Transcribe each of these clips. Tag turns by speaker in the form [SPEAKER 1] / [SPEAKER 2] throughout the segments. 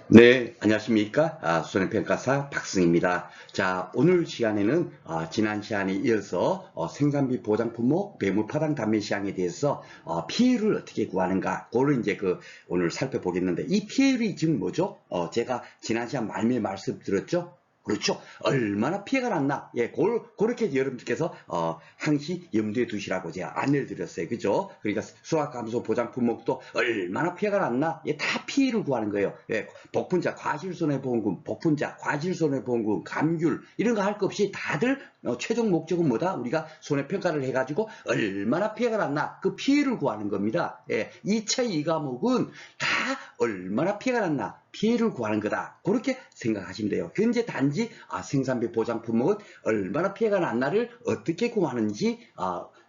[SPEAKER 1] 네, 안녕하십니까? 손해평가사 박승입니다. 자, 오늘 시간에는 지난 시간에 이어서 생산비 보장 품목 매물파당 단매 시황에 대해서 피해율을 어떻게 구하는가, 그걸 이제 오늘 살펴보겠는데, 이 피해율이 지금 뭐죠? 제가 지난 시간 말미에 말씀드렸죠? 그렇죠. 얼마나 피해가 났나. 예, 그렇게 여러분들께서, 항시 염두에 두시라고 제가 안내를 드렸어요. 그죠? 그러니까 수확감소 보장 품목도 얼마나 피해가 났나. 예, 다 피해를 구하는 거예요. 예, 복분자, 과실손해보험금, 복분자, 과실손해보험금, 감귤, 이런 거 할 것 없이 다들 최종 목적은 뭐다? 우리가 손해평가를 해가지고 얼마나 피해가 났나. 그 피해를 구하는 겁니다. 예, 2차 2과목은 다 얼마나 피해가 났나. 피해를 구하는 거다. 그렇게 생각하시면 돼요. 현재 단지 생산비 보장 품목은 얼마나 피해가 났나를 어떻게 구하는지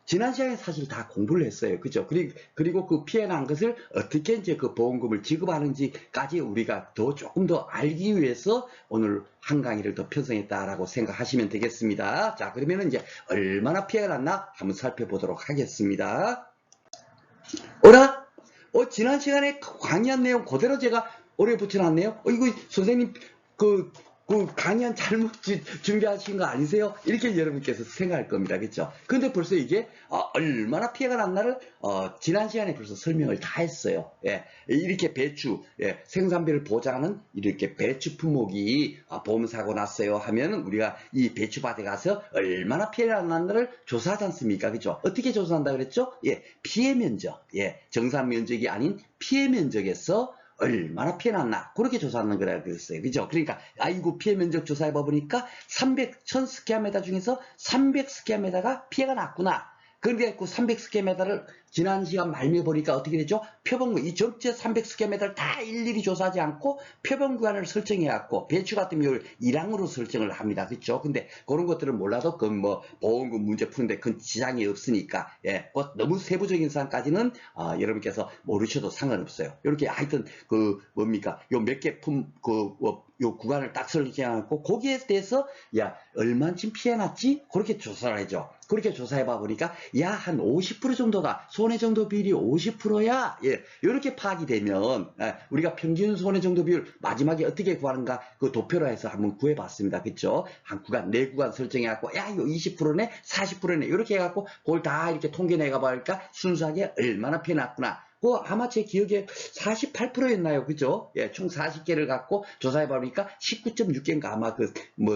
[SPEAKER 1] 지난 시간에 사실 다 공부를 했어요. 그죠? 그리고 그 피해 난 것을 어떻게 이제 그 보험금을 지급하는지까지 우리가 조금 더 알기 위해서 오늘 한 강의를 더 편성했다라고 생각하시면 되겠습니다. 자, 그러면은 이제 얼마나 피해가 났나 한번 살펴보도록 하겠습니다. 어라? 지난 시간에 강의한 내용 그대로 제가 오래 붙여놨네요. 이거 선생님 강의한 잘못 준비하신 거 아니세요? 이렇게 여러분께서 생각할 겁니다. 그렇죠? 근데 벌써 이게 얼마나 피해가 났나를 지난 시간에 벌써 설명을 다 했어요. 예, 이렇게 배추, 예, 생산비를 보장하는 이렇게 배추 품목이 보험사고 났어요 하면 우리가 이 배추밭에 가서 얼마나 피해가 났나를 조사하지 않습니까? 그렇죠? 어떻게 조사한다 그랬죠? 예, 피해 면적, 예, 정상 면적이 아닌 피해 면적에서 얼마나 피해 났나 그렇게 조사하는 거라고 그랬어요. 그죠? 그러니까 아이고 피해 면적 조사해 봐보니까 1000스퀘어미터 중에서 300스퀘어미터가 피해가 났구나. 그런데 그 300스퀘어미터를 지난 시간 말미에 보니까 어떻게 되죠? 표본구, 이 전체 300스퀘어미터를 다 일일이 조사하지 않고 표본구간을 설정해갖고 배추 같은 경우를 1항으로 설정을 합니다. 그렇죠? 근데 그런 것들은 몰라도 보험금 문제 푸는데 큰 지장이 없으니까, 예, 너무 세부적인 사항까지는 여러분께서 모르셔도 상관없어요. 이렇게 하여튼 뭡니까? 요 몇 개 요 구간을 딱 설정해갖고 거기에 대해서 야 얼마쯤 피해났지? 그렇게 조사를 하죠. 그렇게 조사해봐 보니까 야 한 50% 정도다. 손해 정도 비율이 50%야. 예, 이렇게 파악이 되면 우리가 평균 손해 정도 비율 마지막에 어떻게 구하는가 그 도표로 해서 한번 구해봤습니다. 그렇죠? 한 구간 네 구간 설정해갖고 야 이거 20%네 40%네 이렇게 해갖고 그걸 다 이렇게 통계내가 보니까 순수하게 얼마나 피해났구나. 아마 제 기억에 48%였나요? 그죠? 예, 총 40개를 갖고 조사해 보니까 19.6개인가 아마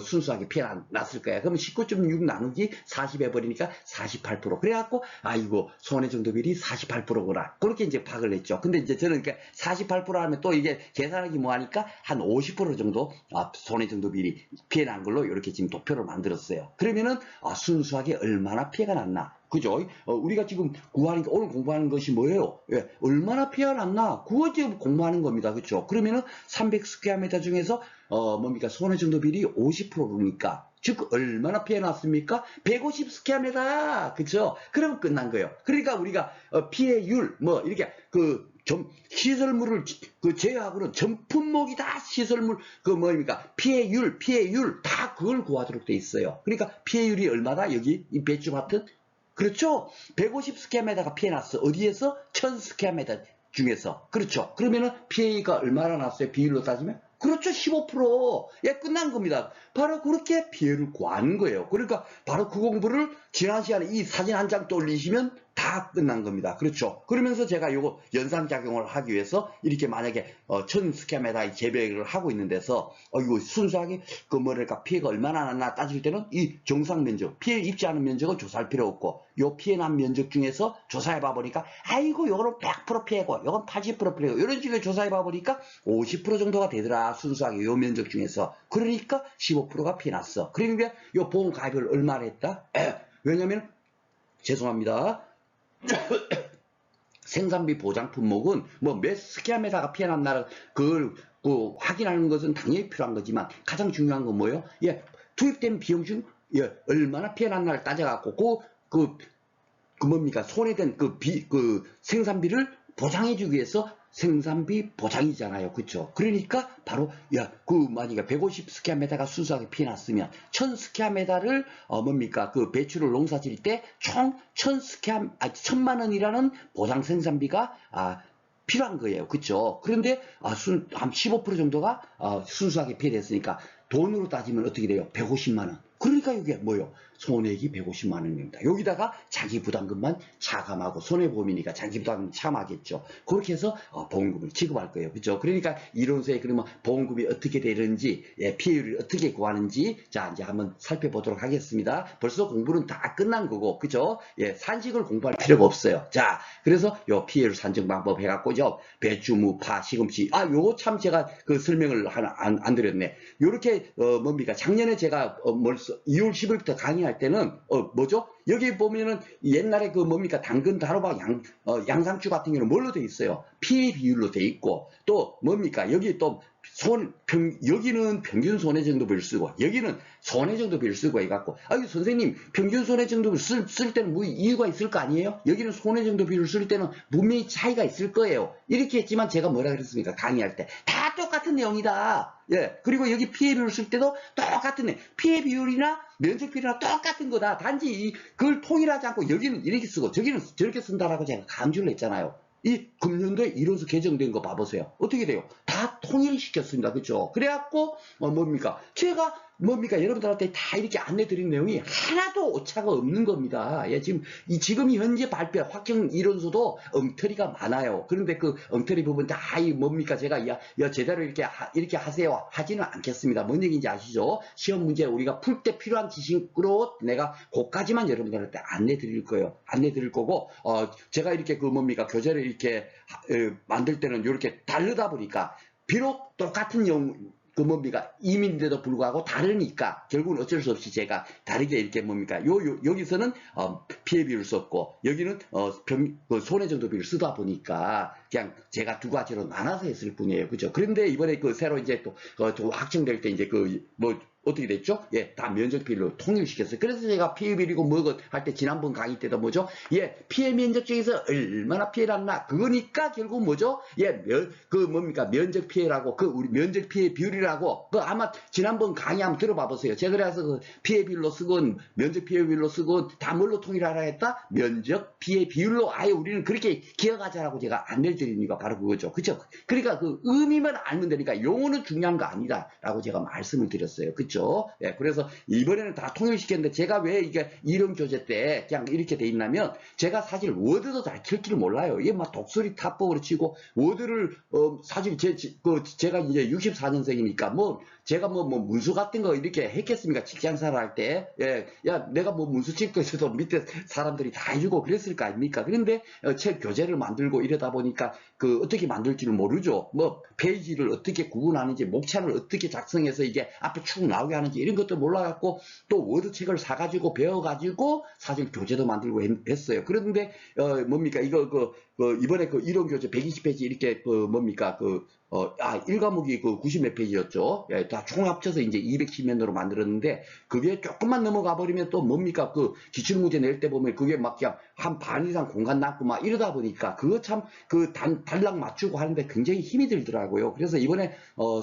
[SPEAKER 1] 순수하게 피해 났을 거예요. 그러면 19.6 나누기 40 해버리니까 48%. 그래갖고, 이거 손해정도 비율이 48%구나. 그렇게 이제 파악을 했죠. 근데 이제 저는 48% 하면 또 이게 계산하기 뭐하니까 한 50% 정도 손해정도 비율이 피해 난 걸로 이렇게 지금 도표를 만들었어요. 그러면은, 순수하게 얼마나 피해가 났나. 그죠? 우리가 지금 오늘 공부하는 것이 뭐예요? 예, 얼마나 피해가 났나? 그거 지금 공부하는 겁니다. 그렇죠? 그러면은 300스퀘어미터 중에서 뭡니까? 손해 정도 비율이 50%니까 즉 얼마나 피해 났습니까? 150스퀘어미터. 그렇죠? 그러면 끝난 거예요. 그러니까 우리가 피해율 이렇게 시설물을 제외하고는 전 품목이다 시설물 뭡니까? 피해율 다 그걸 구하도록 돼 있어요. 그러니까 피해율이 얼마다? 여기 이 배추밭은 그렇죠? 150스퀘어미터가 피해 났어. 어디에서? 1000스퀘어미터 중에서. 그렇죠? 그러면은 피해가 얼마나 났어요? 비율로 따지면? 그렇죠. 15%. 예, 끝난 겁니다. 바로 그렇게 피해를 구하는 거예요. 그러니까 바로 그 공부를 지난 시간에 이 사진 한 장 또 올리시면 다 끝난 겁니다. 그렇죠? 그러면서 제가 요거 연산작용을 하기 위해서 이렇게 만약에 1000스퀘어미터의 재배를 하고 있는 데서 이거 순수하게 뭐랄까 피해가 얼마나 났나 따질 때는 이 정상 면적, 피해 입지 않은 면적은 조사할 필요 없고 요 피해 난 면적 중에서 조사해 봐 보니까 아이고 요거는 100% 피해고 요건 80% 피해고 이런 식으로 조사해 봐 보니까 50% 정도가 되더라. 순수하게 요 면적 중에서. 그러니까 15%가 피해 났어. 그러니까 요 보험 가입을 얼마나 했다? 왜냐면 죄송합니다. 생산비 보장 품목은 몇 스퀘어미터가 피해 났나를 그걸 확인하는 것은 당연히 필요한 거지만 가장 중요한 건 뭐예요? 예, 투입된 비용 중 얼마나 피해 났나를 따져갖고 뭡니까? 손해된 생산비를 보장해주기 위해서 생산비 보장이잖아요. 그쵸? 그러니까 바로, 만약에 150스퀘어미터가 순수하게 피해났으면, 1000스퀘어미터를, 배추를 농사 지을 때 총 1000만 원이라는 보장 생산비가, 필요한 거예요. 그쵸? 그런데, 한 15% 정도가, 순수하게 피해됐으니까, 돈으로 따지면 어떻게 돼요? 150만원. 그러니까 이게 뭐요? 손해액이 150만 원입니다. 여기다가 자기 부담금만 차감하고 손해보험이니까 자기 부담금 차감하겠죠. 그렇게 해서 보험금을 지급할 거예요. 그죠? 그러니까 이론서에 그러면 보험금이 어떻게 되는지, 피해율을 어떻게 구하는지 자 이제 한번 살펴보도록 하겠습니다. 벌써 공부는 다 끝난 거고, 그죠? 산식을 공부할 필요가 없어요. 자, 그래서 요 피해율 산정 방법 해갖고요. 배추, 무, 파, 시금치. 요거 참 제가 그 설명을 하나 안 드렸네. 요렇게 뭡니까? 작년에 제가 2월 10일부터 강의할 때는 뭐죠? 여기 보면은 옛날에 그 뭡니까? 당근, 다로박, 양상추 같은 경우는 뭘로 돼 있어요? 피해 비율로 돼 있고, 또 뭡니까? 여기 또 여기는 평균 손해정도비를 쓰고, 여기는 손해정도비를 쓰고 해갖고, 선생님, 평균 손해정도비를 쓸 때는 뭐 이유가 있을 거 아니에요? 여기는 손해정도비를 쓸 때는 분명히 차이가 있을 거예요. 이렇게 했지만 제가 뭐라 그랬습니까? 강의할 때. 다 똑같은 내용이다. 그리고 여기 피해 비율을 쓸 때도 똑같은 피해 비율이나 면적 비율이나 똑같은 거다. 단지 그걸 통일하지 않고 여기는 이렇게 쓰고 저기는 저렇게 쓴다라고 제가 강조를 했잖아요. 이 금년도에 이론서 개정된 거 봐보세요. 어떻게 돼요? 다 통일시켰습니다. 그죠? 그래갖고, 뭡니까? 제가 여러분들한테 다 이렇게 안내 드린 내용이 하나도 오차가 없는 겁니다. 지금 현재 발표 확정 이론서도 엉터리가 많아요. 그런데 그 엉터리 부분 다 뭡니까? 제가 제대로 이렇게 하세요. 하지는 않겠습니다. 뭔 얘기인지 아시죠? 시험 문제 우리가 풀 때 필요한 지식으로 내가 그까지만 여러분들한테 안내 드릴 거예요. 안내 드릴 거고, 제가 이렇게 교재를 이렇게 만들 때는 이렇게 다르다 보니까 비록 똑같은 임인데도 불구하고 다르니까 결국은 어쩔 수 없이 제가 다르게 이렇게 여기서는 피해 비율을 썼고 여기는 손해정도비를 쓰다 보니까 그냥 제가 두 가지로 나눠서 했을 뿐이에요. 그죠? 그런데 이번에 새로 이제 또 확정될 때 이제 어떻게 됐죠? 다 면적 비율로 통일시켰어요. 그래서 제가 피해 비율이고 할 때 지난번 강의 때도 뭐죠? 피해 면적 중에서 얼마나 피해를 났나? 그거니까 결국 뭐죠? 면적 피해라고, 우리 면적 피해 비율이라고, 아마 지난번 강의 한번 들어봐 보세요. 제가 그래서 피해 비율로 쓰건, 면적 피해 비율로 쓰건, 다 뭘로 통일하라 했다? 면적 피해 비율로 아예 우리는 그렇게 기억하자라고 제가 안내를 드리는 이유가 바로 그거죠. 그죠? 그러니까 그 의미만 알면 되니까 용어는 중요한 거 아니다라고 제가 말씀을 드렸어요. 그죠? 그래서 이번에는 다 통일시켰는데 제가 왜 이게 이론 교재 때 그냥 이렇게 돼 있냐면 제가 사실 워드도 잘 킬 줄 몰라요. 이게 막 독수리 타법으로 치고 워드를 사실 제가 이제 64년생이니까 제가 문서 같은 거 이렇게 했겠습니까? 직장생활 할 때. 내가 문서 칠 거에서도 밑에 사람들이 다 해주고 그랬을 거 아닙니까? 그런데 책 교재를 만들고 이러다 보니까 어떻게 만들지를 모르죠. 페이지를 어떻게 구분하는지, 목차를 어떻게 작성해서 이게 앞에 쭉 나오게 하는지 이런 것도 몰라갖고 또 워드 책을 사가지고 배워가지고 사실 교재도 만들고 했어요. 그런데 이번에 이론 교재 120페이지 이렇게 1과목이 90몇 페이지였죠. 다 총 합쳐서 이제 210면으로 만들었는데, 그게 조금만 넘어가 버리면 또 기출문제 낼 때 보면 그게 막 그냥 한 반 이상 공간 남고 막 이러다 보니까 그거 참 단락 맞추고 하는데 굉장히 힘이 들더라고요. 그래서 이번에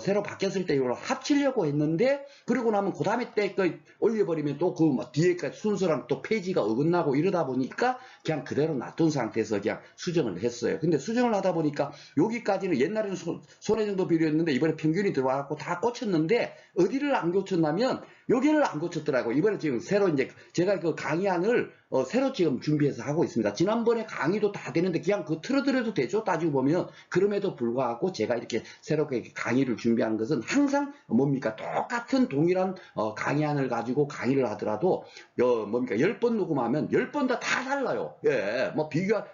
[SPEAKER 1] 새로 바뀌었을 때 이걸 합치려고 했는데, 그러고 나면 그 다음에 때 올려버리면 또 뒤에까지 순서랑 또 페이지가 어긋나고 이러다 보니까 그냥 그대로 놔둔 상태에서 그냥 수정을 했어요. 근데 수정을 하다 보니까 여기까지는 옛날에는 손해정도 비율이었는데 이번에 평균이 들어와갖고 다 꽂혔는데 어디를 안 고쳤냐면 여기를 안 고쳤더라고요. 이번에 지금 새로 이제 제가 강의안을 새로 지금 준비해서 하고 있습니다. 지난번에 강의도 다 되는데 그냥 틀어드려도 되죠. 따지고 보면. 그럼에도 불구하고 제가 이렇게 새롭게 강의를 준비하는 것은 항상 똑같은 동일한 강의안을 가지고 강의를 하더라도 10번 녹음하면 10번 다 달라요.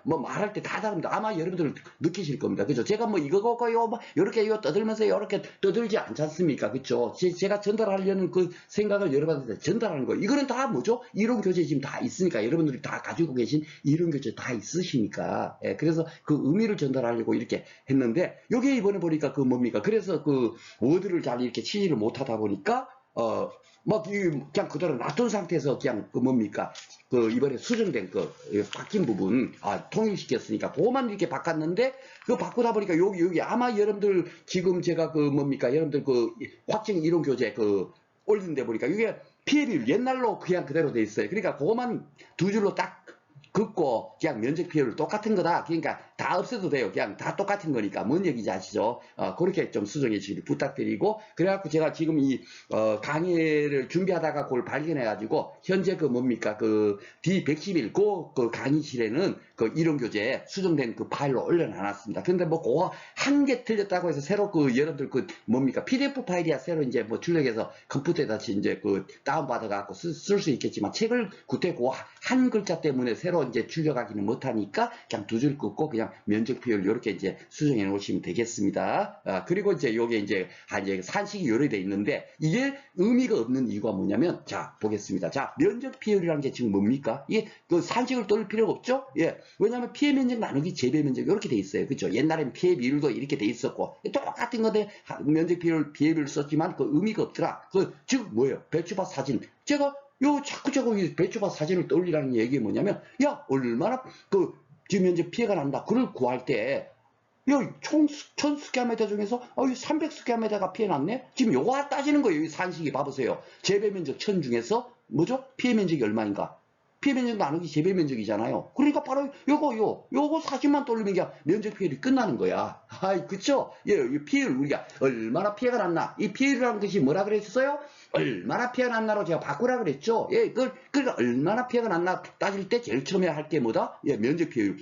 [SPEAKER 1] 말할 때 다 다릅니다. 아마 여러분들 느끼실 겁니다. 그죠? 제가 이렇게 떠들면서 이렇게 떠들지 않지 않습니까? 그죠? 제가 전달하려는 그 생각을 여러분한테 전달하는 거예요. 이거는 다 뭐죠? 이론 교재 지금 다 있으니까, 여러분들이 다 가지고 계신 이론 교재 다 있으시니까. 그래서 그 의미를 전달하려고 이렇게 했는데, 여기 이번에 보니까 그래서 워드를 잘 이렇게 치지를 못하다 보니까, 그냥 그대로 놔둔 상태에서 그냥 이번에 수정된 바뀐 부분, 통일시켰으니까 그것만 이렇게 바꿨는데, 바꾸다 보니까 여기 아마 여러분들 지금 제가 여러분들 확정 이론 교재 올린데 보니까 이게 피해 비율 옛날로 그냥 그대로 돼 있어요. 그러니까 그것만 두 줄로 딱 긋고 그냥 면적 피해율 똑같은 거다. 그러니까 다 없어도 돼요. 그냥 다 똑같은 거니까. 뭔 얘기인지 아시죠? 그렇게 좀 수정해 주시길 부탁드리고, 그래갖고 제가 지금 이, 강의를 준비하다가 그걸 발견해가지고, 현재 그 뭡니까, 그 D111, 그 강의실에는 그 이론교재 수정된 그 파일로 올려놔놨습니다. 근데 뭐, 그거 한 개 틀렸다고 해서 새로 그, 여러분들 그 뭡니까, PDF 파일이야 새로 이제 뭐 출력해서 컴퓨터에 다시 이제 그 다운받아갖고 쓸 수 있겠지만, 책을 구태고 한 글자 때문에 새로 이제 출력하기는 못하니까 그냥 두 줄 긋고 그냥 면적 비율 이렇게 이제 수정해 놓으시면 되겠습니다. 그리고 이제 요게 이제 산식이 요래돼 있는데, 이게 의미가 없는 이유가 뭐냐면, 자 보겠습니다. 자, 면적 비율이라는 게 지금 뭡니까? 이게 그 산식을 떠올 필요가 없죠? 예. 왜냐하면 피해 면적 나누기 재배 면적 이렇게 돼 있어요. 그죠? 옛날엔 피해 비율도 이렇게 돼 있었고 똑같은 건데 면적 비율을 썼지만 그 의미가 없더라. 즉 뭐예요? 배추밭 사진. 제가 자꾸 배추밭 사진을 떠올리라는 얘기 뭐냐면, 야, 얼마나 지면적 피해가 난다. 그걸 구할 때, 총 1000스퀘어미터 중에서, 300스퀘어미터가 피해 났네? 지금 요거 따지는 거예요. 이 산식이 봐보세요. 재배 면적 1000 중에서, 뭐죠? 피해 면적이 얼마인가? 피해 면적 나누기 재배 면적이잖아요. 그러니까 바로 요거 사진만 떠올리면 그냥 면적 피해율이 끝나는 거야. 그쵸? 이 피해율, 우리가 얼마나 피해가 났나? 이 피해율이라는 것이 뭐라 그랬었어요? 얼마나 피해가 났나로 제가 바꾸라 그랬죠? 그러니까 얼마나 피해가 났나 따질 때 제일 처음에 할 게 뭐다? 면적 피해율.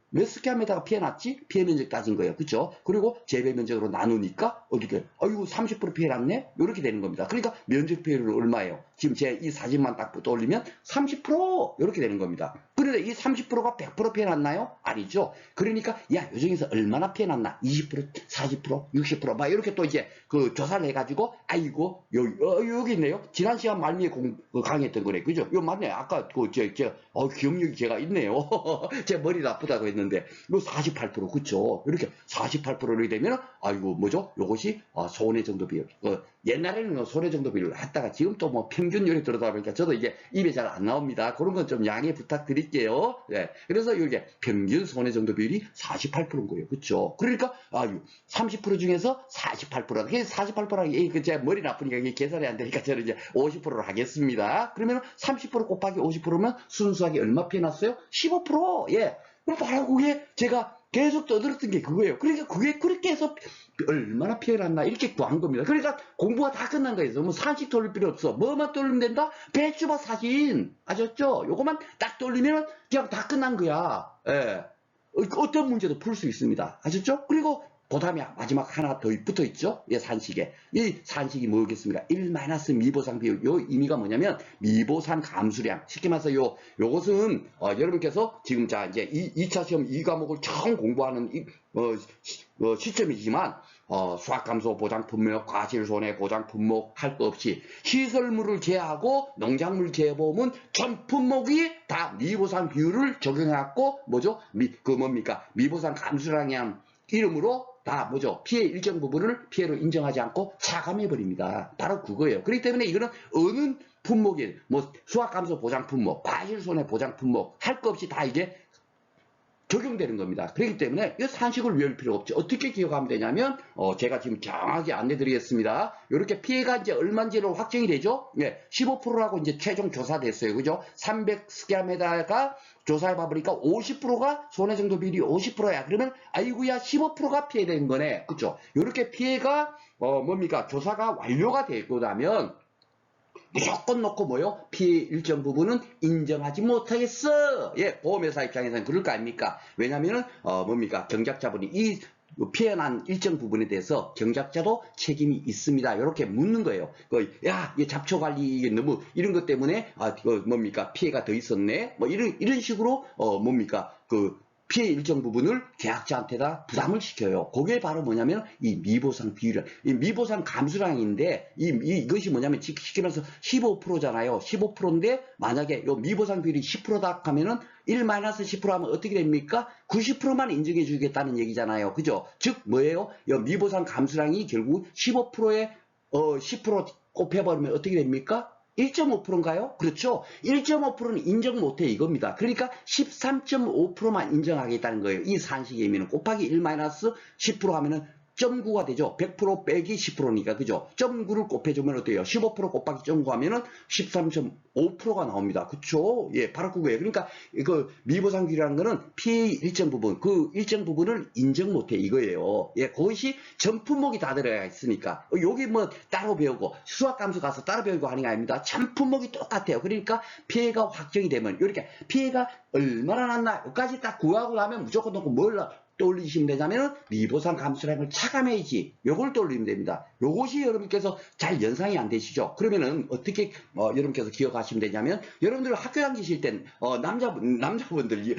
[SPEAKER 1] 몇 스퀘어미터가 피해 났지? 피해 면적 따진 거예요. 그쵸? 그리고 재배 면적으로 나누니까 어떻게? 30% 피해 났네? 이렇게 되는 겁니다. 그러니까 면적 피해율은 얼마예요? 지금 제 이 사진만 딱 떠올리면 30% 이렇게 되는 겁니다. 그런데 이 30%가 100% 피해 났나요? 아니죠. 그러니까 요 중에서 얼마나 피해 났나? 20%, 40%, 60% 막 이렇게 또 이제 그 조사를 해가지고, 아이고 여기 있네요. 지난 시간 말미에 강의했던 거래. 그죠? 맞네. 아까 기억력이 제가 있네요. 제 머리가 아프다고 했는데 이거 48% 그쵸? 이렇게 48%를 되면 아이고 뭐죠? 요것이 손해 정도 비율. 옛날에는 손해 정도 비율을 했다가 지금 또 뭐 평균 요리 들어다 보니까 저도 이제 입에 잘 안 나옵니다. 그런 건 좀 양해 부탁드릴게요. 네. 그래서 이게 평균 손해 정도 비율이 48%인 거예요. 그쵸? 그러니까 30% 중에서 48%. 48%라 제 머리 나쁘니까 이게 계산이 안 되니까 저는 이제 50%로 하겠습니다. 그러면 30% 곱하기 50%면 순수하게 얼마 피해 났어요? 15%. 예. 바로 그게 제가 계속 떠들었던 게 그거예요. 그러니까 그게 그렇게 해서 얼마나 피해를 났나 이렇게 구한 겁니다. 그러니까 공부가 다 끝난 거예요. 뭐 산식 돌릴 필요 없어. 뭐만 돌리면 된다? 배추밭 사진. 아셨죠? 요거만 딱 돌리면 그냥 다 끝난 거야. 예. 어떤 문제도 풀 수 있습니다. 아셨죠? 그리고 그 다음에 마지막 하나 더 붙어 있죠? 산식에. 이 산식이 뭐겠습니까? 1 미보상 비율. 요 의미가 뭐냐면, 미보상 감수량. 쉽게 말해서 요것은, 여러분께서 지금 이제 2차 시험 2과목을 처음 공부하는 시점이지만, 수학감소 보장 품목, 과실손해 보장 품목 할 거 없이 시설물을 제하고 농작물 재보험은 전 품목이 다 미보상 비율을 적용해갖고, 뭐죠? 미보상 감수량이란 이름으로 다 뭐죠? 피해 일정 부분을 피해로 인정하지 않고 차감해버립니다. 바로 그거예요. 그렇기 때문에 이거는 어느 품목이, 수학감소 보장 품목, 과실손해 보장 품목 할 거 없이 다 이게 적용되는 겁니다. 그렇기 때문에 이 산식을 외울 필요 없죠. 어떻게 기억하면 되냐면, 제가 지금 정확하게 안내 드리겠습니다. 이렇게 피해가 이제 얼마인지로 확정이 되죠? 15%라고 이제 최종 조사됐어요. 그죠? 300스퀘어미터가 조사해 봐보니까 50%가 손해 정도 비율이 50%야. 그러면, 아이고야, 15%가 피해된 거네. 그죠? 이렇게 피해가, 조사가 완료가 되고 나면, 무조건 놓고 뭐요? 피해 일정 부분은 인정하지 못하겠어. 보험회사 입장에서는 그럴 거 아닙니까? 왜냐면은, 경작자분이 이 피해 난 일정 부분에 대해서 경작자도 책임이 있습니다. 이렇게 묻는 거예요. 이 잡초 관리, 이게 너무, 이런 것 때문에, 피해가 더 있었네? 이런 식으로, 피해 일정 부분을 계약자한테다 부담을 시켜요. 그게 바로 뭐냐면 이 미보상 비율, 이 미보상 감수량인데 이것이 뭐냐면 쉽게 말해서 15%잖아요. 15%인데 만약에 요 미보상 비율이 10%다 하면은 1-10% 하면 어떻게 됩니까? 90%만 인정해 주겠다는 얘기잖아요. 그죠? 즉 뭐예요? 요 미보상 감수량이 결국 15%에 10% 곱해버리면 어떻게 됩니까? 1.5%인가요? 그렇죠. 1.5%는 인정 못해 이겁니다. 그러니까 13.5%만 인정하겠다는 거예요. 이 산식의 의미는 곱하기 1-10% 하면은 0.9가 되죠. 100% 빼기 10%니까 그죠. 0.9를 곱해주면 어때요? 15% 곱하기 0.9 하면은 13.5%가 나옵니다. 그쵸? 예, 바로 그거예요. 그러니까 이거 미보상비라는 거는 피해의 일정 부분, 그 일정 부분을 인정 못해 이거예요. 예, 그것이 전 품목이 다 들어가 있으니까 여기 뭐 따로 배우고 수학감수 가서 따로 배우고 하는 게 아닙니다. 전 품목이 똑같아요. 그러니까 피해가 확정이 되면 이렇게 피해가 얼마나 났나 여기까지 딱 구하고 나면 무조건 놓고 뭘 떠올리시면 되냐면 미보상 감수량을 차감해야지 요걸 떠올리면 됩니다. 요것이 여러분께서 잘 연상이 안 되시죠? 그러면은 어떻게 여러분께서 기억하시면 되냐면 여러분들 학교 다니실 땐 남자분들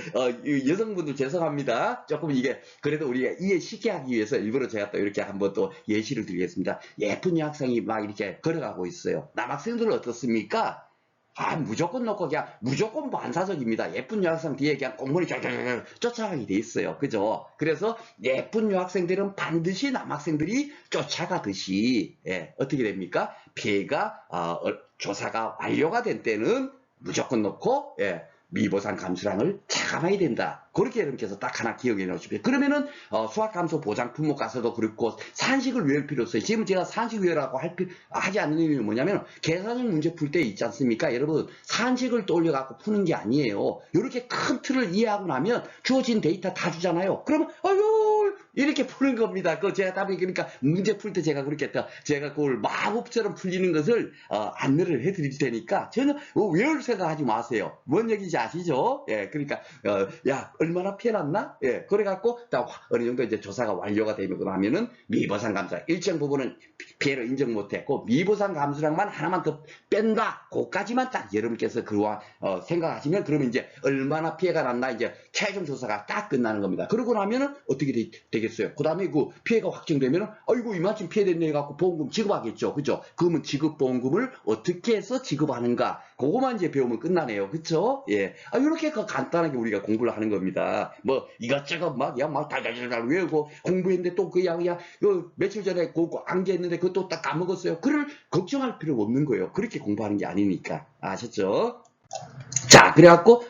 [SPEAKER 1] 여성분들 죄송합니다. 조금 이게 그래도 우리가 이해 쉽게 하기 위해서 일부러 제가 또 이렇게 한번 또 예시를 드리겠습니다. 예쁜 여학생이 막 이렇게 걸어가고 있어요. 남학생들은 어떻습니까? 무조건 놓고 그냥 무조건 반사적입니다. 예쁜 여학생 뒤에 그냥 공무원이 쫓아가게 돼 있어요. 그죠? 그래서 예쁜 여학생들은 반드시 남학생들이 쫓아가듯이 어떻게 됩니까? 피해가 조사가 완료가 된 때는 무조건 놓고 미보상 감수량을 차감해야 된다. 그렇게 여러분께서 딱 하나 기억해 놓으십시오. 그러면은 수학감소 보장 품목 가서도 그렇고 산식을 외울 필요 없어요. 지금 제가 산식 외우라고 하지 않는 의미는 뭐냐면 계산식 문제 풀 때 있지 않습니까? 여러분 산식을 떠올려 갖고 푸는 게 아니에요. 이렇게 큰 틀을 이해하고 나면 주어진 데이터 다 주잖아요. 그러면 아유 이렇게 푸는 겁니다. 그 제가 답이 그러니까 문제 풀 때 제가 그렇게 제가 그걸 마법처럼 풀리는 것을 안내를 해드릴 테니까 전혀 외울 생각하지 마세요. 뭔 얘기인지 아시죠? 예, 그러니까 야 얼마나 피해났나? 예, 그래갖고 어느 정도 이제 조사가 완료가 되고 나면은 미보상 감수량 일정 부분은 피해를 인정 못했고 미보상 감수량만 하나만 더 뺀다. 그까지만 딱 여러분께서 그와 생각하시면 그러면 이제 얼마나 피해가 났나 이제 최종 조사가 딱 끝나는 겁니다. 그러고 나면은 어떻게 되겠어요? 그 다음에 그 피해가 확정되면은 아이고 이만큼 피해됐네 해갖고 보험금 지급하겠죠. 그죠? 그러면 지급보험금을 어떻게 해서 지급하는가? 그거만 이제 배우면 끝나네요. 그쵸? 예. 이렇게 간단하게 우리가 공부를 하는 겁니다. 뭐 이것저것 막 달달달 외우고 공부했는데 또 그냥 며칠 전에 그거 암기했는데 그것도 딱 까먹었어요. 그를 걱정할 필요가 없는 거예요. 그렇게 공부하는 게 아니니까. 아셨죠? 자, 그래갖고,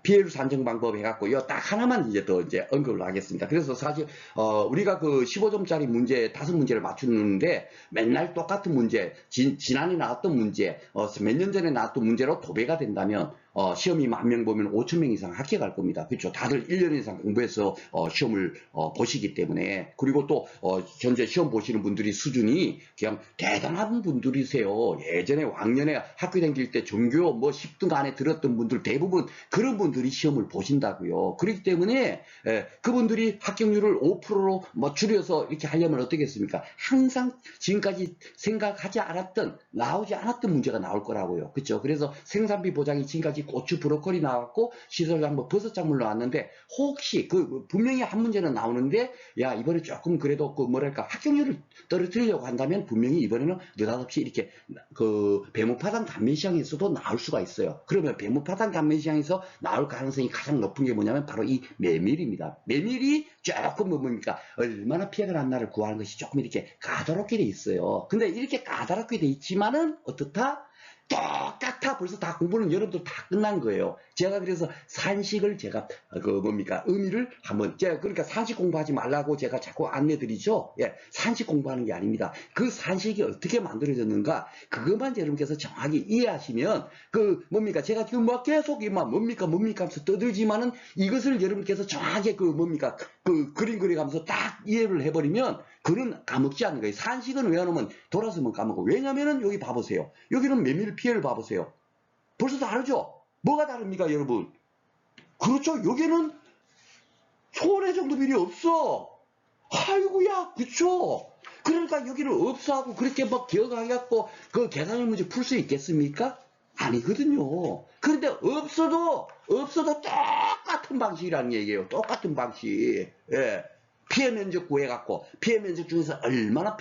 [SPEAKER 1] 피해율 산정 방법 해갖고, 딱 하나만 이제 더 이제 언급을 하겠습니다. 그래서 사실, 우리가 그 15점짜리 문제, 5문제를 맞추는데, 맨날 똑같은 문제, 지난해 나왔던 문제, 몇 년 전에 나왔던 문제로 도배가 된다면, 시험이 10,000명 보면 5,000명 이상 합격할 겁니다. 그렇죠. 다들 1년 이상 공부해서 시험을 보시기 때문에 그리고 또 현재 시험 보시는 분들이 수준이 그냥 대단한 분들이세요. 예전에 왕년에 학교 다닐 때 전교 뭐 10등 안에 들었던 분들 대부분 그런 분들이 시험을 보신다고요. 그렇기 때문에 그분들이 합격률을 5%로 뭐 줄여서 이렇게 하려면 어떻겠습니까? 항상 지금까지 생각하지 않았던 나오지 않았던 문제가 나올 거라고요. 그렇죠. 그래서 생산비 보장이 지금까지 고추, 브로콜리 나왔고 시설장뭐 버섯작물 나왔는데 혹시 그 분명히 한 문제는 나오는데 야 이번에 조금 그래도 그 뭐랄까 합격률을 떨어뜨리려고 한다면 분명히 이번에는 느닷없이 이렇게 그 배무파당 감매시장에서도 나올 수가 있어요. 그러면 배무파당 감매시장에서 나올 가능성이 가장 높은 게 뭐냐면 바로 이 메밀입니다. 메밀이 조금 뭡니까 얼마나 피해가 났나를 구하는 것이 조금 이렇게 까다롭게 돼 있어요. 근데 이렇게 까다롭게 돼 있지만은 어떻다? 똑같아. 벌써 다 공부는 여러분들 다 끝난 거예요. 제가 그래서 산식을 제가 의미를 한번 제가 그러니까 산식 공부하지 말라고 제가 자꾸 안내드리죠. 예, 산식 공부하는 게 아닙니다. 그 산식이 어떻게 만들어졌는가 그것만 여러분께서 정확히 이해하시면 제가 지금 뭐 계속 뭡니까 하면서 떠들지만은 이것을 여러분께서 정확하게 그림 그려가면서 딱 이해를 해버리면 그는 까먹지 않는 거예요. 산식은 외워놓으면 돌아서면 까먹고. 왜냐면은 여기 봐보세요. 여기는 메밀 피해를 봐보세요. 벌써 다르죠? 뭐가 다릅니까, 여러분? 그렇죠? 여기는 손해정도 비리 없어. 아이고야, 그쵸? 그러니까 여기는 없어 하고 그렇게 막 기억하겠고 그 계산형 문제 풀 수 있겠습니까? 아니거든요. 그런데 없어도 똑같은 방식이라는 얘기예요. 똑같은 방식. 예. 피해 면적 구해갖고 피해 면적 중에서 얼마나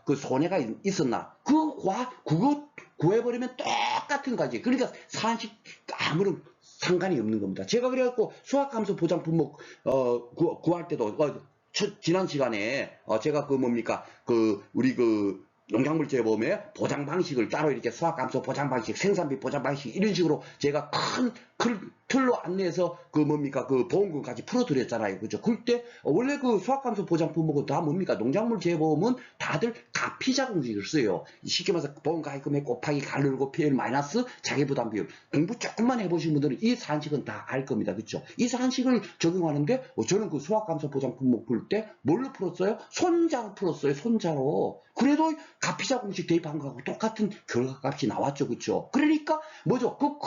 [SPEAKER 1] 그 손해가 있었나 그거 구해버리면 똑같은 거지. 그러니까 산식 아무런 상관이 없는 겁니다. 제가 그래갖고 수학함수 보장 품목 구할 때도 지난 시간에 제가 우리 농작물 재보험에 보장 방식을 따로 이렇게 수학감소 보장 방식, 생산비 보장 방식 이런 식으로 제가 큰 틀로 안내해서 그 뭡니까 그 보험금까지 풀어드렸잖아요. 그죠? 그때 원래 그 수학감소 보장 품목은 다 뭡니까 농작물 재보험은 다들 가피자 공식을 써요. 쉽게 말해서 보험 가입금액 곱하기 가르고 PL 마이너스 자기부담 비율. 공부 조금만 해보신 분들은 이 산식은 다 알 겁니다. 그죠? 이 산식을 적용하는데 저는 그 수학감소 보장 품목 풀 때 뭘로 풀었어요? 손자로 풀었어요. 손자로. 그래도 가피자 공식 대입한 거하고 똑같은 결과값이 나왔죠. 그죠? 그러니까 뭐죠? 그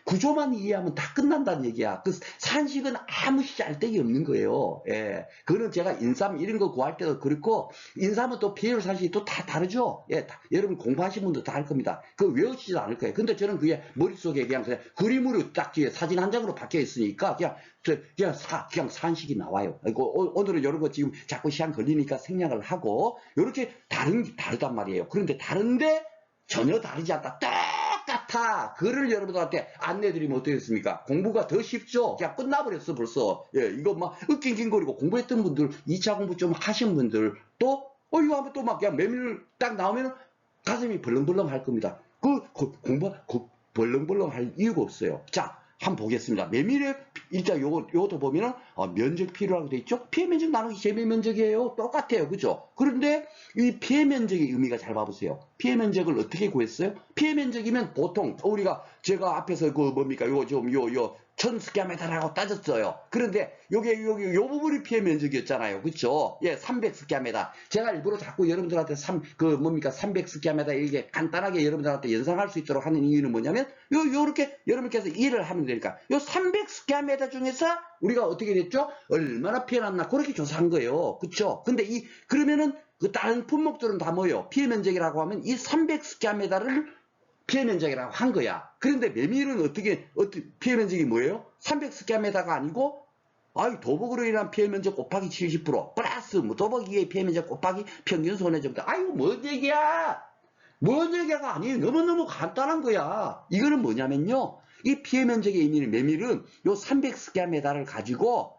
[SPEAKER 1] 구조만 이해하면 다 끝난다는 얘기야. 그 산식은 아무 짤데기 없는 거예요. 예. 그거는 제가 인삼 이런 거 구할 때도 그렇고, 인삼은 또 비율 산식이 또 다 다르죠. 예. 여러분 공부하신 분들 다 알 겁니다. 그거 외우시지도 않을 거예요. 근데 저는 그게 머릿속에 그냥 그림으로 딱 뒤에 사진 한 장으로 박혀 있으니까 그냥 산식이 나와요. 오늘은 이런 거 지금 자꾸 시간 걸리니까 생략을 하고, 이렇게 다르단 말이에요. 그런데 다른데 전혀 다르지 않다. 똑같아. 그를 여러분들한테 안내드리면 어떻겠습니까? 공부가 더 쉽죠? 그냥 끝나버렸어, 벌써. 예, 이거 막 으낑낑거리고 공부했던 분들, 2차 공부 좀 하신 분들, 또, 이거 하면 또 막 그냥 메밀 딱 나오면 가슴이 벌렁벌렁 할 겁니다. 벌렁벌렁 할 이유가 없어요. 자, 한번 보겠습니다. 메밀에 일단 요것도 보면은 면적 필요라고 돼 있죠. 피해 면적 나누기 재배 면적이에요. 똑같아요. 그죠? 그런데 이 피해 면적의 의미가 잘 봐보세요. 피해 면적을 어떻게 구했어요? 피해 면적이면 보통 제가 앞에서 그 뭡니까? 요 1000스퀘어미터라고 따졌어요. 그런데 요 부분이 피해 면적이었잖아요. 그쵸? 예, 300스퀘어미터. 제가 일부러 자꾸 여러분들한테 300스퀘어미터 이렇게 간단하게 여러분들한테 연상할 수 있도록 하는 이유는 뭐냐면, 요렇게 여러분께서 일을 하면 되니까. 요 300스퀘어미터 중에서 우리가 어떻게 됐죠? 얼마나 피해 났나? 그렇게 조사한 거예요. 그쵸? 근데 그러면은 그 다른 품목들은 다 뭐예요? 피해 면적이라고 하면 이 300스퀘어미터를 피해 면적이라고 한 거야. 그런데 메밀은 어떻게 피해 면적이 뭐예요? 300스퀘어미터가 아니고 도복으로 인한 피해 면적 곱하기 70% 플러스 도복 이외의 피해 면적 곱하기 평균 손해 정도. 이거 뭔 얘기야? 뭔 얘기가 아니에요. 너무너무 간단한 거야. 이거는 뭐냐면요. 이 피해 면적의 의미는 메밀은 요 300스퀘어미터를 가지고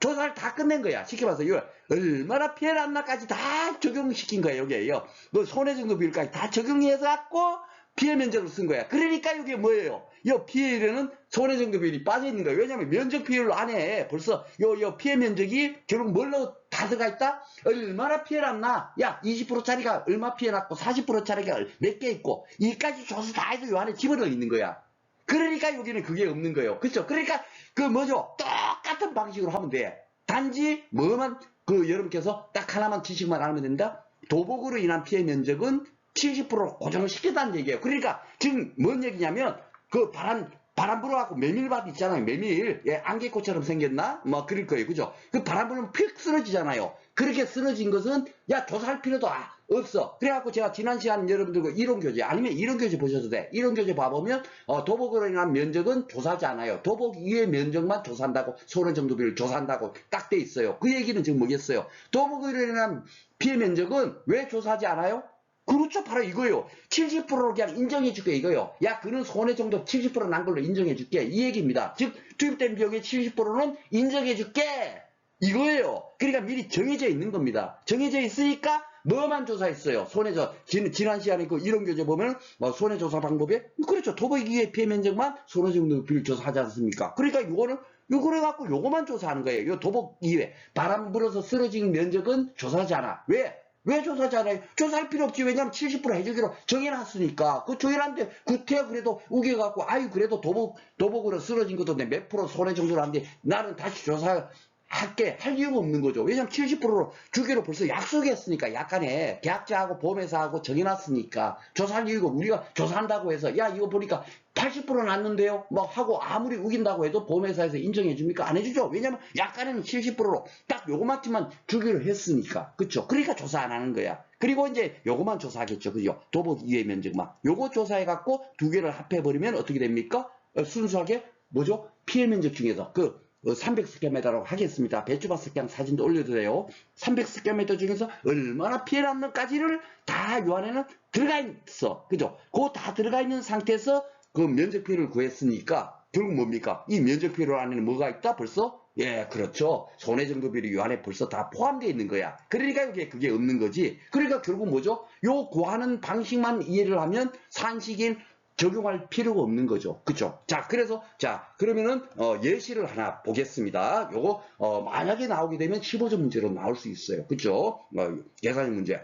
[SPEAKER 1] 조사를 다 끝낸 거야. 쉽게 말해서 이거 얼마나 피해 났나까지 다 적용시킨 거야. 여기에요. 손해 정도 비율까지 다 적용해서 갖고 피해 면적을 쓴 거야. 그러니까 이게 뭐예요? 이 피해율에는 손해 정도 비율이 빠져 있는 거예요. 왜냐하면 면적 비율 안에 벌써 요 피해 면적이 결국 뭘로 다 들어가 있다? 얼마나 피해 났나? 야, 20%짜리가 얼마 피해 났고 40%짜리가 몇 개 있고 이까지 조사 다 해서 요 안에 집어넣어 있는 거야. 그러니까 여기는 그게 없는 거예요. 그렇죠? 그러니까 똑같은 방식으로 하면 돼. 단지 여러분께서 딱 하나만 지식만 알면 된다. 도복으로 인한 피해 면적은 70% 고정을 시켰다는 얘기예요. 그러니까 지금 뭔 얘기냐면 바람 불어갖고 메밀밭 있잖아요. 메밀. 안개꽃처럼 생겼나? 그럴 거예요. 그죠? 그 바람 불면 픽 쓰러지잖아요. 그렇게 쓰러진 것은 조사할 필요도 없어. 그래갖고 제가 지난 시간 여러분들과 이론교재 아니면 이론교재 보셔도 돼. 이론교재 봐보면 도복으로 인한 면적은 조사하지 않아요. 도복 이외의 면적만 조사한다고, 손해 정도 비율 조사한다고 딱 돼 있어요. 그 얘기는 지금 뭐겠어요? 도복으로 인한 피해 면적은 왜 조사하지 않아요? 그렇죠. 바로 이거예요. 70%로 그냥 인정해줄게 이거요. 야, 그는 손해 정도 70% 난 걸로 인정해줄게. 이 얘기입니다. 즉 투입된 비용의 70%는 인정해줄게. 이거예요. 그러니까 미리 정해져 있는 겁니다. 정해져 있으니까 뭐만 조사했어요. 지난 시간에 그 이론교재 보면 손해조사 방법에 그렇죠. 도복 이외의 피해 면적만 손해 정도 비율 조사하지 않습니까? 그러니까 요거를 갖고 요거만 조사하는 거예요. 요 도복 이외 바람 불어서 쓰러진 면적은 조사하지 않아. 왜 조사하지 않아요? 조사할 필요 없지. 왜냐면 70% 해주기로 정해놨으니까. 그 정해놨는데, 구태여 그래도 우겨갖고, 그래도 도복으로 쓰러진 것도 내 몇 프로 손해 정도로 하는데, 나는 다시 조사할게. 할 이유가 없는 거죠. 왜냐면 70%로 주기로 벌써 약속했으니까, 약간의 계약자하고 보험회사하고 정해놨으니까, 조사할 이유가 우리가 조사한다고 해서, 야, 이거 보니까 80% 났는데요? 하고 아무리 우긴다고 해도 보험회사에서 인정해줍니까? 안 해주죠. 왜냐면 약간은 70%로 딱 요거만큼만 주기로 했으니까. 그쵸? 그러니까 조사 안 하는 거야. 그리고 이제 요거만 조사하겠죠. 그죠? 도복 이외 면적만. 요거 조사해갖고 두 개를 합해버리면 어떻게 됩니까? 순수하게 뭐죠? 피해 면적 중에서 300스퀘어미터라고 하겠습니다. 배추밭 스퀘어 사진도 올려도 돼요. 300스퀘어미터 중에서 얼마나 피해 났는까지를 다 요 안에는 들어가 있어. 그죠? 그거 다 들어가 있는 상태에서 그 면적비율을 구했으니까 결국 뭡니까? 이 면적비율 안에는 뭐가 있다? 벌써? 그렇죠. 손해 정도 비율이 이 안에 벌써 다 포함되어 있는 거야. 그러니까 그게 없는 거지. 그러니까 결국 뭐죠? 요 구하는 방식만 이해를 하면 산식인 적용할 필요가 없는 거죠. 그쵸? 자, 그래서, 자, 그러면은, 예시를 하나 보겠습니다. 요거, 만약에 나오게 되면 15점 문제로 나올 수 있어요. 그쵸? 계산 문제.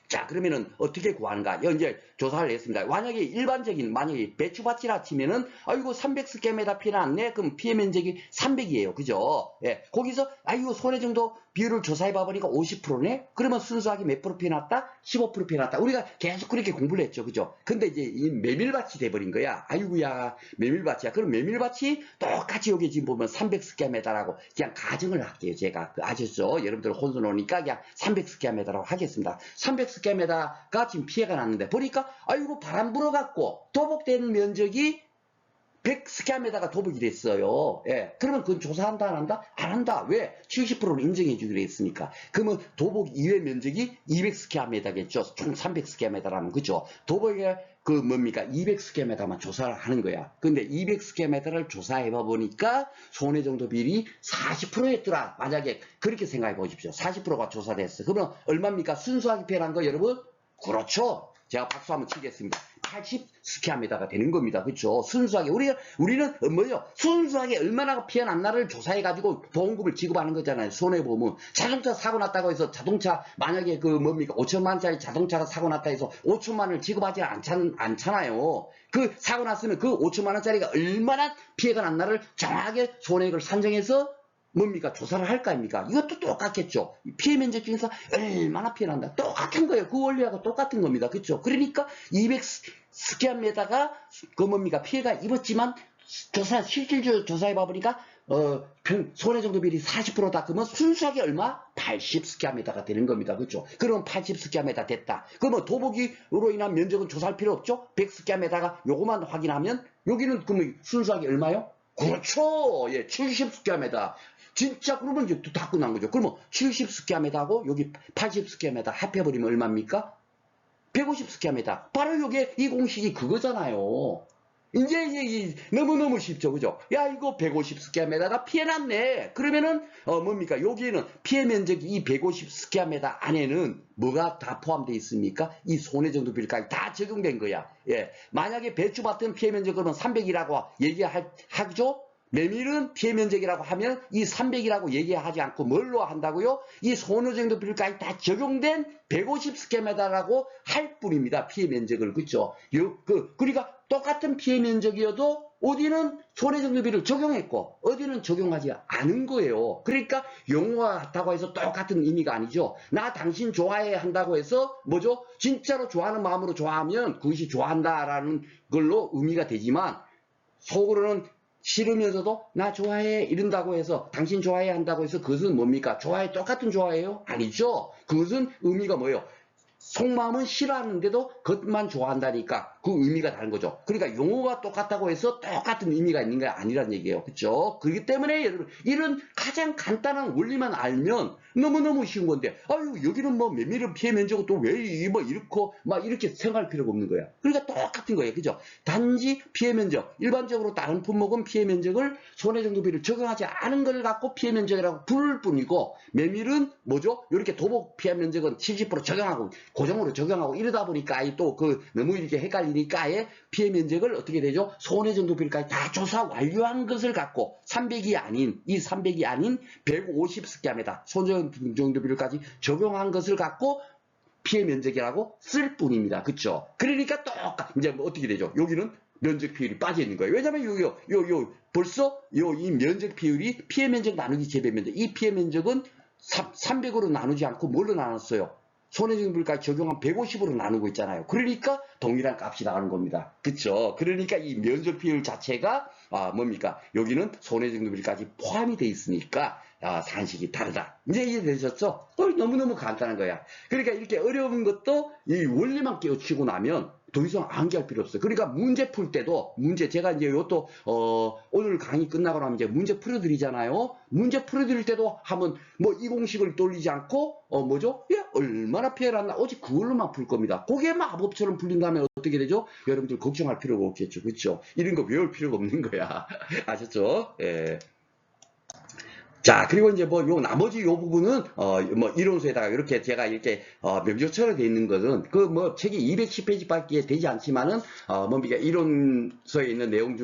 [SPEAKER 1] 자, 그러면은 어떻게 구하는가? 이제 조사를 했습니다. 만약에 일반적인, 만약에 배추밭이라 치면은, 아이고, 300스퀘어미터 피해 났네? 그럼 피해 면적이 300이에요. 그죠? 예. 거기서, 아이고, 손해 정도 비율을 조사해 봐보니까 50%네? 그러면 순수하게 몇 프로 피해 났다? 15% 피해 났다. 우리가 계속 그렇게 공부를 했죠. 그죠? 근데 이제 이 메밀밭이 돼버린 거야. 아이고야, 메밀밭이야. 그럼 메밀밭이 똑같이 여기 지금 보면 300스퀘어미터라고 그냥 가정을 할게요. 제가. 아셨죠? 여러분들 혼선 오니까 그냥 300스퀘어미터라고 하겠습니다. 300스퀘어미터가 지금 피해가 났는데 보니까 아이고 바람 불어갖고 도복된 면적이 100스퀘어미터가 도복이 됐어요. 예. 그러면 그건 조사한다, 안 한다? 안 한다. 왜? 70%를 인정해 주기로 했으니까. 그러면 도복 이외 면적이 200스퀘어미터겠죠. 총 300스퀘어미터라면, 그죠? 도복의 그 뭡니까? 200스퀘어미터만 조사를 하는 거야. 근데 200스퀘어미터를 조사해 보니까 손해 정도 비율이 40%였더라. 만약에 그렇게 생각해 보십시오. 40%가 조사됐어. 그러면 얼마입니까? 순수하게 피해난 거 여러분? 그렇죠. 제가 박수 한번 치겠습니다. 80스퀘어미터가 되는 겁니다. 그렇죠? 순수하게 우리는 뭐죠? 순수하게 얼마나 피해 났나를 조사해 가지고 보험금을 지급하는 거잖아요. 손해보험은 자동차 사고 났다고 해서 자동차 만약에 그 뭡니까 5천만 원짜리 자동차가 사고 났다 해서 5천만 원을 지급하지 않잖아요. 그 사고 났으면 그 5천만 원짜리가 얼마나 피해가 났나를 정확하게 손해액을 산정해서 뭡니까? 조사를 할 거 아닙니까? 이것도 똑같겠죠. 피해 면적 중에서 얼마나 피해 난다. 똑같은 거예요. 그 원리하고 똑같은 겁니다. 그렇죠? 그러니까 200스퀘어미터가 그 뭡니까? 피해가 입었지만 실질적으로 조사해 봐보니까 손해 정도 비율이 40%다. 그러면 순수하게 얼마? 80스퀘어미터가 되는 겁니다. 그렇죠? 그러면 80스퀘어미터 됐다. 그러면 도보기로 인한 면적은 조사할 필요 없죠? 100스퀘어미터가 요거만 확인하면 여기는 그러면 순수하게 얼마요? 그렇죠. 예, 70스퀘어미터. 진짜 그러면 이제 다 끝난 거죠. 그러면 70스퀘어미터하고 여기 80스퀘어미터 합해버리면 얼마입니까? 150스퀘어미터. 바로 이게 이 공식이 그거잖아요. 이제 너무너무 쉽죠. 그죠? 야, 이거 150스퀘어미터가 피해났네. 그러면은, 뭡니까? 여기에는 피해 면적이 이 150스퀘어미터 안에는 뭐가 다 포함되어 있습니까? 이 손해 정도 비율까지 다 적용된 거야. 예. 만약에 배추밭은 피해 면적은 300이라고 얘기하죠? 메밀은 피해 면적이라고 하면 이 300이라고 얘기하지 않고 뭘로 한다고요? 이 손해 정도 비율까지 다 적용된 150스퀘어미터라고 할 뿐입니다. 피해 면적을. 그렇죠? 그러니까 똑같은 피해 면적이어도 어디는 손해 정도 비율을 적용했고 어디는 적용하지 않은 거예요. 그러니까 용어가 같다고 해서 똑같은 의미가 아니죠. 나 당신 좋아해 한다고 해서 뭐죠? 진짜로 좋아하는 마음으로 좋아하면 그것이 좋아한다라는 걸로 의미가 되지만 속으로는 싫으면서도 나 좋아해 이런다고 해서 당신 좋아해 한다고 해서 그것은 뭡니까? 좋아해 똑같은 좋아해요? 아니죠. 그것은 의미가 뭐예요? 속마음은 싫어하는데도 그것만 좋아한다니까 그 의미가 다른 거죠. 그러니까 용어가 똑같다고 해서 똑같은 의미가 있는 게 아니란 얘기예요. 그렇죠? 그렇기 때문에 여러분 이런 가장 간단한 원리만 알면 너무너무 쉬운 건데 아유 여기는 뭐 메밀은 피해 면적은 또 왜 뭐 이렇고 막 이렇게 생각할 필요가 없는 거야. 그러니까 똑같은 거예요. 그죠? 단지 피해 면적 일반적으로 다른 품목은 피해 면적을 손해 정도 비율을 적용하지 않은 걸 갖고 피해 면적이라고 부를 뿐이고 메밀은 뭐죠? 이렇게 도복 피해 면적은 70% 적용하고 고정으로 적용하고 이러다 보니까 아예 또 그 너무 이렇게 헷갈리니까 아예 피해 면적을 어떻게 되죠? 손해 정도 비율까지 다 조사 완료한 것을 갖고 300이 아닌 이 300이 아닌 150스퀘어미터 손해 정도 비율까지 적용한 것을 갖고 피해 면적이라고 쓸 뿐입니다. 그쵸? 그러니까 이제 뭐 어떻게 되죠? 여기는 면적 비율이 빠져 있는 거예요. 왜냐면 벌써 이 면적 비율이 피해 면적 나누기 재배 면적 이 피해 면적은 300으로 나누지 않고 뭘로 나눴어요? 손해정비율까지 적용한 150으로 나누고 있잖아요. 그러니까 동일한 값이 나가는 겁니다. 그쵸? 그러니까 이 면적 비율 자체가 뭡니까? 여기는 손해정비율까지 포함이 돼 있으니까 산식이 다르다. 이제 이해되셨죠? 너무너무 간단한 거야. 그러니까 이렇게 어려운 것도 이 원리만 깨우치고 나면 더 이상 암기할 필요 없어요. 그러니까 문제 풀 때도 제가 이제 이것도 오늘 강의 끝나고 나면 이제 문제 풀어드리잖아요. 문제 풀어드릴 때도 한번 뭐 이 공식을 돌리지 않고 뭐죠? 예, 얼마나 피해를 났나 오직 그걸로만 풀 겁니다. 그게 마법처럼 풀린다면 어떻게 되죠? 여러분들 걱정할 필요가 없겠죠. 그렇죠? 이런 거 외울 필요가 없는 거야. 아셨죠? 예. 자, 그리고 이제 뭐, 요, 나머지 요 부분은, 뭐, 이론서에다가 이렇게 제가 이렇게, 명조처럼 돼 있는 것은, 그 뭐, 책이 210페이지밖에 되지 않지만은, 뭡니까, 이론서에 있는 내용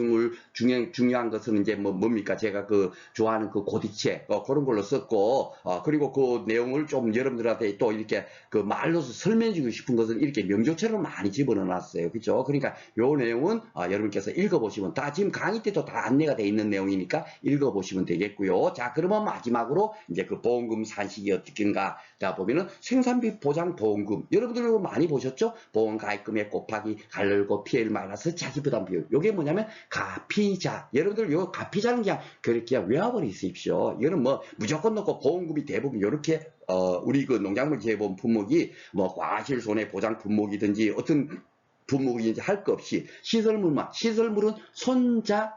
[SPEAKER 1] 중요한 것은 이제 뭐, 뭡니까, 제가 그, 좋아하는 그 고디체, 그런 걸로 썼고, 그리고 그 내용을 좀 여러분들한테 또 이렇게 그 말로서 설명해 주고 싶은 것은 이렇게 명조처럼 많이 집어넣어 놨어요. 그죠? 그러니까 요 내용은, 여러분께서 읽어보시면, 다 지금 강의 때도 다 안내가 돼 있는 내용이니까 읽어보시면 되겠고요. 자, 그러면 마지막으로 이제 그 보험금 산식이 어떻게인가. 자, 보면은 생산비 보장 보험금. 여러분들 이거 많이 보셨죠? 보험 가입금액 곱하기 갈고 PL 마이너스 자기부담 비율. 요게 뭐냐면 가피자. 여러분들 요 가피자는 그냥 그렇게 외워버리십시오. 이거는 뭐 무조건 넣고 보험금이 대부분 요렇게 우리 그 농작물 재보험 품목이 뭐 과실 손해 보장 품목이든지 어떤 부목이 이제 할 거 없이 시설물은 손자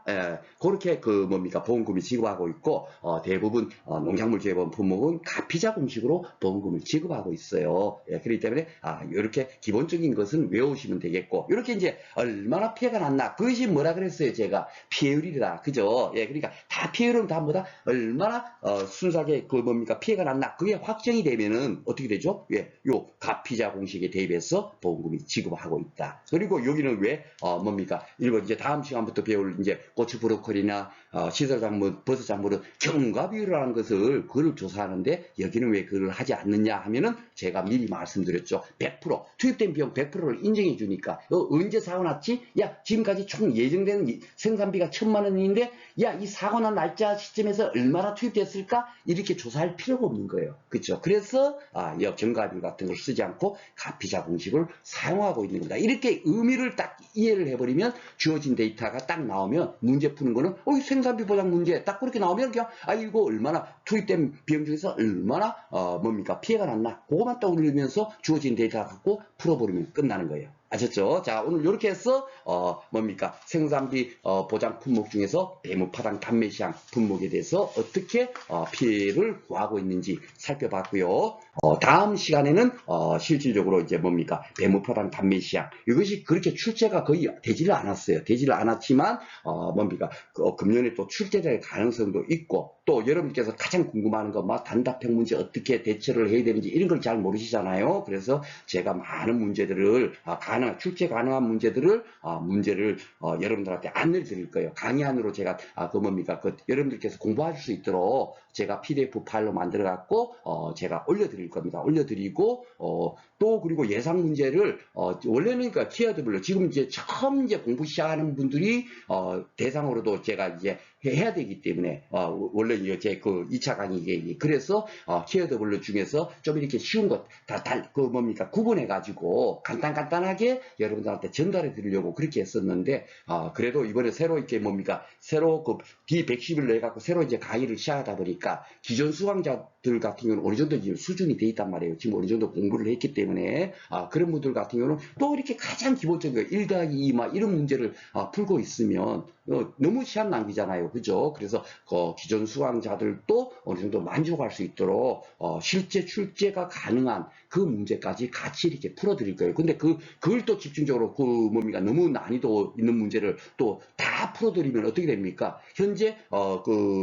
[SPEAKER 1] 그렇게 그 뭡니까 보험금을 지급하고 있고 대부분 농작물 재보험 품목은 가피자 공식으로 보험금을 지급하고 있어요. 예, 그렇기 때문에 이렇게 기본적인 것은 외우시면 되겠고 이렇게 이제 얼마나 피해가 났나 그것이 뭐라 그랬어요 제가 피해율이다 그죠? 예, 그러니까 다 피해율은 다 뭐다 얼마나 순수하게 그 뭡니까 피해가 났나 그게 확정이 되면은 어떻게 되죠? 예, 요 가피자 공식에 대입해서 보험금이 지급하고 있다. 그리고 여기는 왜 뭡니까? 이거 이제 다음 시간부터 배울 이제 고추 브로콜리나 시설 작물, 버섯 작물은 경과 비율이라는 것을 그걸 조사하는데 여기는 왜 그걸 하지 않느냐 하면은 제가 미리 말씀드렸죠. 100% 투입된 비용 100%를 인정해 주니까 언제 사고 났지? 야 지금까지 총 예정되는 생산비가 1,000만 원인데 야 이 사고 난 날짜 시점에서 얼마나 투입됐을까? 이렇게 조사할 필요가 없는 거예요. 그렇죠? 그래서 경과 비율 같은 걸 쓰지 않고 가피자 공식을 사용하고 있는 겁니다. 이렇게 의미를 딱 이해를 해버리면 주어진 데이터가 딱 나오면 문제 푸는 거는 생산비 보장 문제 딱 그렇게 나오면 그냥 이거 얼마나 투입된 비용 중에서 얼마나 뭡니까 피해가 났나 그거만 떠올리면서 주어진 데이터 갖고 풀어버리면 끝나는 거예요. 아셨죠? 자, 오늘 이렇게 해서 뭡니까 생산비 보장 품목 중에서 배무파당 단매시장 품목에 대해서 어떻게 피해를 구하고 있는지 살펴봤고요. 다음 시간에는 실질적으로 이제 뭡니까 배무파당 단매시장 이것이 그렇게 출제가 거의 되지를 않았어요. 되지를 않았지만 뭡니까 금년에 또 출제될 가능성도 있고 또 여러분께서 가장 궁금한 거 막 단답형 문제 어떻게 대처를 해야 되는지 이런 걸 잘 모르시잖아요. 그래서 제가 많은 문제들을 출제 가능한 문제들을 여러분들한테 안내를 드릴 거예요. 강의안으로 제가 그 뭡니까 여러분들께서 공부하실 수 있도록 제가 PDF 파일로 만들어 갖고 제가 올려드릴 겁니다. 올려드리고 또 그리고 예상 문제를 원래는 그러니까 키워드별로 지금 이제 처음 이제 공부 시작하는 분들이 대상으로도 제가 이제 해야 되기 때문에 원래 이제 그 2차 강의 그래서 키워드별로 중에서 좀 이렇게 쉬운 것 그 뭡니까 구분해 가지고 간단하게 여러분들한테 전달해 드리려고 그렇게 했었는데 그래도 이번에 새로 이렇게 뭡니까 새로 그 D110을 내 갖고 새로 이제 강의를 시작하다 보니까 기존 수강자들 같은 경우는 어느 정도 지금 수준이 돼 있단 말이에요. 지금 어느 정도 공부를 했기 때문에 그런 분들 같은 경우는 또 이렇게 가장 기본적인 1 더하기 2 막 이런 문제를 풀고 있으면 너무 시간 낭비잖아요. 그죠? 그래서 기존 수강자들도 어느 정도 만족할 수 있도록 실제 출제가 가능한 그 문제까지 같이 이렇게 풀어드릴 거예요. 근데 그걸 또 집중적으로 그 뭡니까 너무 난이도 있는 문제를 또 다 풀어드리면 어떻게 됩니까? 현재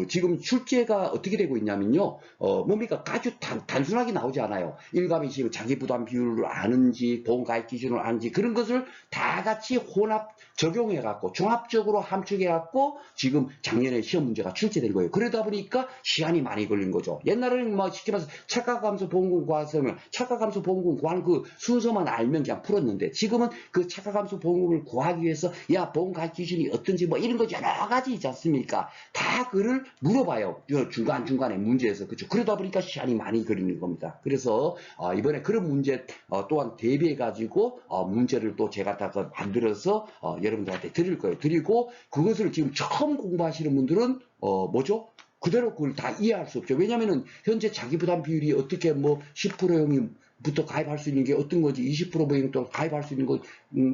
[SPEAKER 1] 지금 출제가 어떻게 되고 있냐면요. 뭡니까 아주 단순하게 나오지 않아요. 일감이 지금 자기 부담 비율을 아는지 보험 가입 기준을 아는지 그런 것을 다 같이 혼합 적용해 갖고 종합적으로 함축해 갖고 지금 작년에 시험 문제가 출제된 거예요. 그러다 보니까 시간이 많이 걸린 거죠. 옛날에는 뭐 쉽게 말해서 착각감소 보험금 구하면 착각감소 보험금 구하는 그 순서만 알면 그냥 풀었는데 지금은 그 착각감소 보험금을 구하기 위해서 야 보험 가입 기준이 어떤지 뭐 이런 거 여러 가지 있지 않습니까? 다 그를 물어봐요. 중간중간에 문제에서 그렇죠. 그러다 보니까 시간이 많이 걸리는 겁니다. 그래서 이번에 그런 문제 또한 대비해 가지고 문제를 또 제가 다 만들어서 여러분들한테 드릴 거예요. 드리고 그것을 지금 처음 공부하시는 분들은 뭐죠? 그대로 그걸 다 이해할 수 없죠. 왜냐면은 현재 자기 부담 비율이 어떻게 뭐 10%형이 부터 가입할 수 있는 게 어떤 건지 20% 보행도 가입할 수 있는 것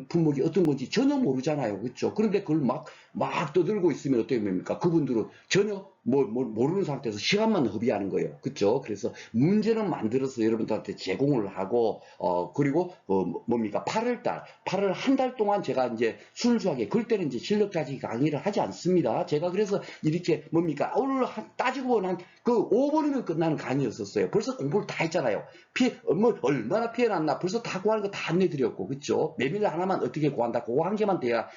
[SPEAKER 1] 품목이 어떤 건지 전혀 모르잖아요. 그렇죠? 그런데 그걸 막 떠들고 있으면 어떻게 됩니까? 그분들은 전혀 모르는 상태에서 시간만 허비하는 거예요. 그쵸? 그래서 문제는 만들어서 여러분들한테 제공을 하고, 그리고, 뭡니까? 8월 한 달 동안 제가 이제 순수하게, 그럴 때는 이제 실력자지 강의를 하지 않습니다. 제가 그래서 이렇게 뭡니까? 오늘 따지고 보면 그 5분이면 끝나는 강의였었어요. 벌써 공부를 다 했잖아요. 얼마나 피해 났나. 벌써 다 구하는 거 다 안내드렸고, 그쵸? 메밀 하나만 어떻게 구한다. 그거 한 개만 돼야,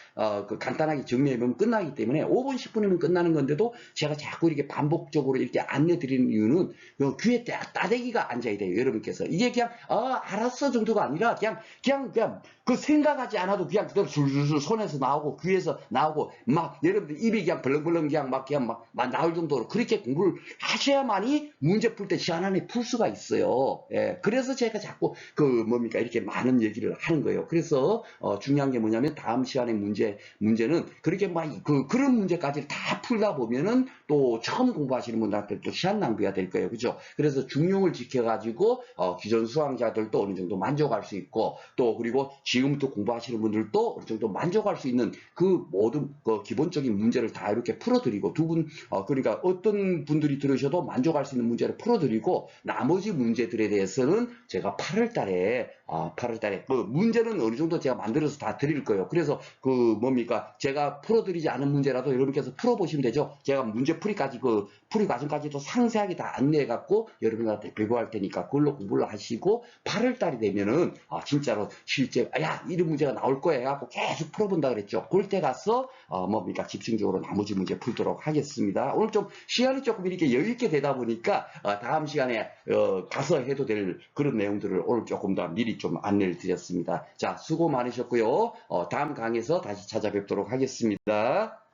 [SPEAKER 1] 간단하게 정리해보면 끝나기 때문에 5분, 10분이면 끝나는 건데도 제가 자꾸 이렇게 반복적으로 이렇게 안내드리는 이유는 귀에 따대기가 앉아야 돼요. 여러분께서. 이게 그냥, 알았어 정도가 아니라 그냥 그 생각하지 않아도 그냥 그대로 술술 손에서 나오고 귀에서 나오고 막 여러분들 입이 그냥 벌렁벌렁 그냥 막 나올 정도로 그렇게 공부를 하셔야만이 문제 풀 때 시간 안에 풀 수가 있어요. 예, 그래서 제가 자꾸 뭡니까 이렇게 많은 얘기를 하는 거예요. 그래서 중요한 게 뭐냐면 다음 시간의 문제는 그렇게 막 그런 문제까지 다 풀다 보면은 또 처음 공부하시는 분들한테 또 시간 낭비가 될 거예요. 그죠? 그래서 중용을 지켜가지고 기존 수강자들도 어느 정도 만족할 수 있고 또 그리고 지금부터 공부하시는 분들도 어느 정도 만족할 수 있는 그 모든 기본적인 문제를 다 이렇게 풀어드리고 그러니까 어떤 분들이 들으셔도 만족할 수 있는 문제를 풀어드리고 나머지 문제들에 대해서는 제가 8월 달에 문제는 어느 정도 제가 만들어서 다 드릴 거예요. 그래서 뭡니까 제가 풀어드리지 않은 문제라도 여러분께서 풀어보시면 되죠. 제가 문제풀이까지 풀이 과정까지도 상세하게 다 안내해갖고 여러분한테 배포할 테니까 그걸로 공부를 하시고 8월 달이 되면은 진짜로 실제 이런 문제가 나올 거야 해갖고 계속 풀어본다 그랬죠. 그럴 때 가서 뭡니까 집중적으로 나머지 문제 풀도록 하겠습니다. 오늘 좀 시간이 조금 이렇게 여유 있게 되다 보니까 다음 시간에 가서 해도 될 그런 내용들을 오늘 조금 더 미리 좀 안내를 드렸습니다. 자, 수고 많으셨고요. 다음 강의에서 다시 찾아뵙도록 하겠습니다.